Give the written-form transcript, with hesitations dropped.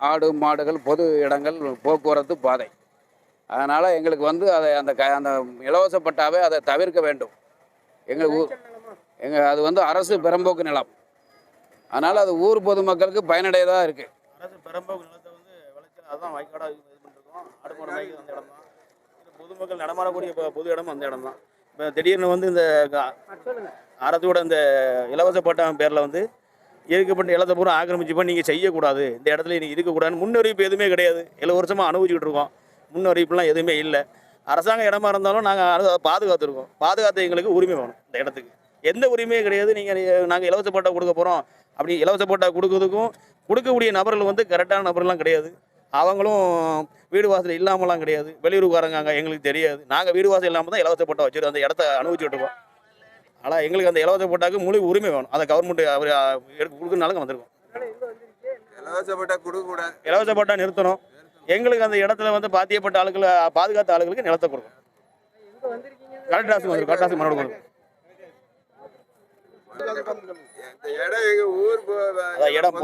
ஆடு மாடுகள் பொது இடங்கள் போக்குவரத்து பாதை. அதனால் எங்களுக்கு வந்து அதை அந்த இலவச பட்டாவை அதை தவிர்க்க வேண்டும். அது வந்து அரசு பெரம்போக்கு நிலம். அதனால் அது ஊர் பொதுமக்களுக்கு பயனடையதாக இருக்குது. அரசு பெரம்போக்கு நிலத்தை வந்து விளைச்சல் அதான் வாய்க்காடாக இது பண்ணிருக்கோம். ஆடு மாடு மேய்க்கிறது அந்த இடம் தான். பொதுமக்கள் நடமாடக்கூடிய பொது இடம் அந்த இடம் தான். இப்போ திடீர்னு வந்து இந்த அரசோட இந்த இலவச பட்டா பேரில் வந்து இருக்கப்பட்ட இடத்தை பூரா ஆக்கிரமிச்சு பண்ணி நீங்கள் செய்யக்கூடாது, இந்த இடத்துல நீங்கள் இருக்கக்கூடாதுன்னு முன்னறிவிப்பு எதுவுமே கிடையாது. 7 வருஷமாக அனுபவிச்சுக்கிட்டு இருக்கோம். முன்னறிவிப்புலாம் எதுவுமே இல்லை. அரசாங்க இடமா இருந்தாலும் நாங்கள் அதை பாதுகாத்துருக்கோம். பாதுகாத்து எங்களுக்கு உரிமை வேணும். இந்த இடத்துக்கு எந்த உரிமையும் கிடையாது. நாங்கள் இலவச பட்டா கொடுக்க போகிறோம் அப்படி இலவச பட்டா கொடுக்கறதுக்கும் கொடுக்கக்கூடிய நபர்கள் வந்து கரெக்டான நபர்லாம் கிடையாது. அவங்களும் வீடு வாசல் இல்லாமலாம் கிடையாது. வெளியூருக்காரங்க அங்கே எங்களுக்கு தெரியாது. நாங்கள் வீடு வாசல் இல்லாமல் தான் இலவச பட்டா வச்சுருக்கோம். அந்த இடத்த அனுபவிச்சுட்டு இருக்கோம். ஆனால் எங்களுக்கு அந்த இலவச பட்டாக்கு முழு உரிமை வேணும். அதை கவர்மெண்ட் அவர் கொடுக்குறதுனால வந்திருக்கோம். இலவச பட்டா நிறுத்தணும். எங்களுக்கு அந்த இடத்துல வந்து பாத்தியப்பட்ட ஆளுகளை பாதுகாத்த ஆளுகளுக்கு நிலத்தை கொடுக்கணும். கலெக்டர் ஆஃபீஸ் வந்துடும். கலெக்டர் ஆஃபீஸ் மனு கொடுக்கணும். இடம்